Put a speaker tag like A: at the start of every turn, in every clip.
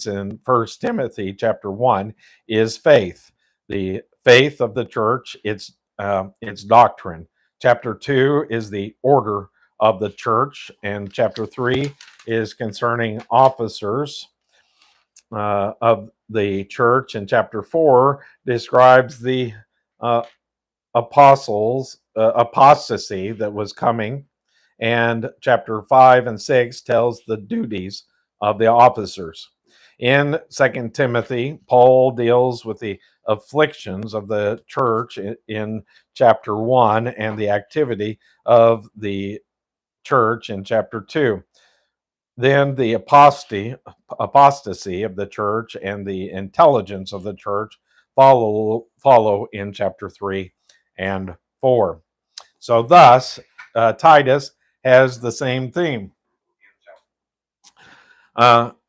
A: in First Timothy chapter 1 is faith. The faith of the church, its doctrine. Chapter 2 is the order of the church, and chapter 3 is concerning officers of the church, and chapter 4 describes the uh, apostasy that was coming, and chapter 5 and 6 tells the duties of the officers. In Second Timothy, Paul deals with the afflictions of the church in chapter 1 and the activity of the church in chapter 2. Then the apostasy of the church and the intelligence of the church follow in chapter 3 and 4. So thus, Titus has the same theme.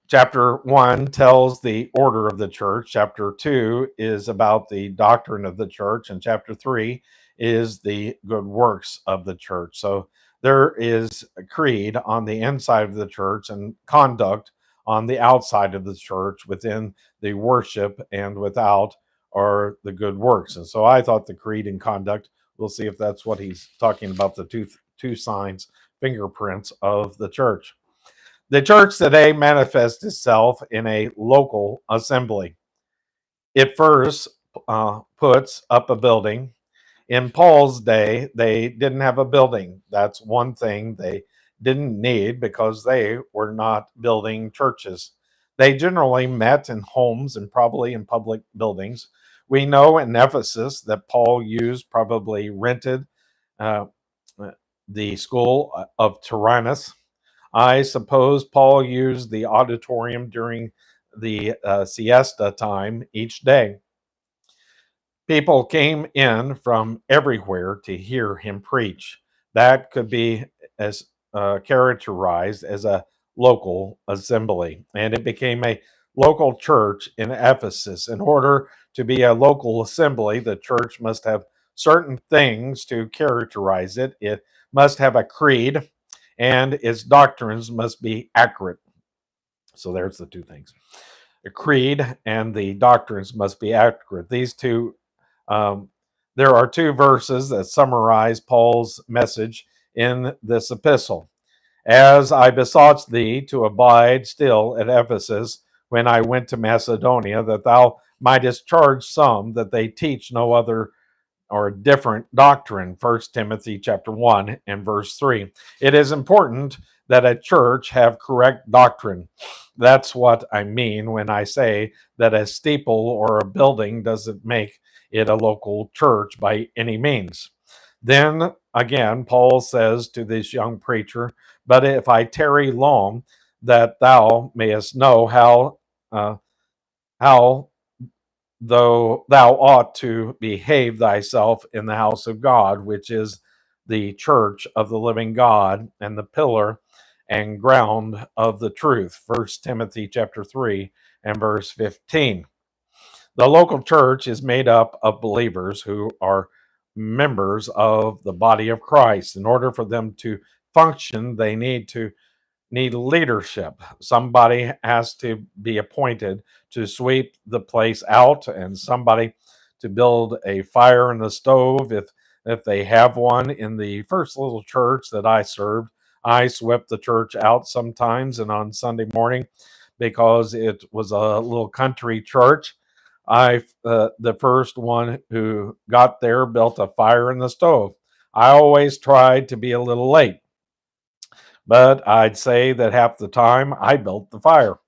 A: Chapter 1 tells the order of the church. Chapter 2 is about the doctrine of the church. And chapter 3 is the good works of the church. So there is a creed on the inside of the church and conduct on the outside of the church within the worship, and without are the good works. And so I thought the creed and conduct, we'll see if that's what he's talking about, the two signs, fingerprints of the church. The church today manifests itself in a local assembly. It first puts up a building. In Paul's day, they didn't have a building. That's one thing they didn't need, because they were not building churches. They generally met in homes and probably in public buildings. We know in Ephesus that Paul used, probably rented, uh, the school of Tyrannus. I suppose Paul used the auditorium during the siesta time each day. People came in from everywhere to hear him preach. That could be as characterized as a local assembly, and it became a local church in Ephesus. In order to be a local assembly, the church must have certain things to characterize it. It must have a creed, and its doctrines must be accurate. So there's the two things. The creed and the doctrines must be accurate. These two, um, there are two verses that summarize Paul's message in this epistle. As I besought thee to abide still at Ephesus when I went to Macedonia, that thou mightest charge some that they teach no other or different doctrine. First Timothy chapter 1 and verse 3. It is important that a church have correct doctrine. That's what I mean when I say that a steeple or a building doesn't make it a local church by any means. Then again, Paul says to this young preacher, but if I tarry long, that thou mayest know how though thou ought to behave thyself in the house of God, which is the church of the living God, and the pillar and ground of the truth. First Timothy chapter 3 and verse 15. The local church is made up of believers who are members of the body of Christ. In order for them to function, they need leadership. Somebody has to be appointed to sweep the place out, and somebody to build a fire in the stove if they have one. In the first little church that I served, I swept the church out sometimes, and on Sunday morning, because it was a little country church, the first one who got there built a fire in the stove. I always tried to be a little late, but I'd say that half the time I built the fire.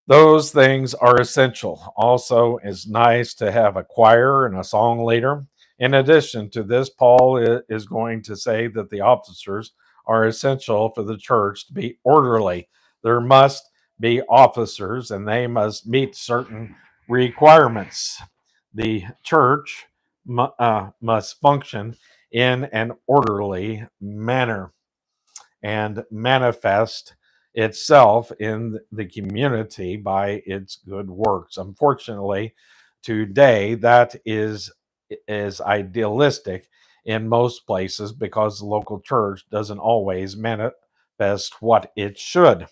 A: Those things are essential. Also, it's nice to have a choir and a song leader. In addition to this, Paul is going to say that the officers are essential for the church to be orderly. There must be officers, and they must meet certain requirements. The church must function in an orderly manner and manifest itself in the community by its good works. Unfortunately, today that is idealistic in most places, because the local church doesn't always manifest what it should.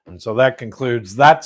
A: And so that concludes that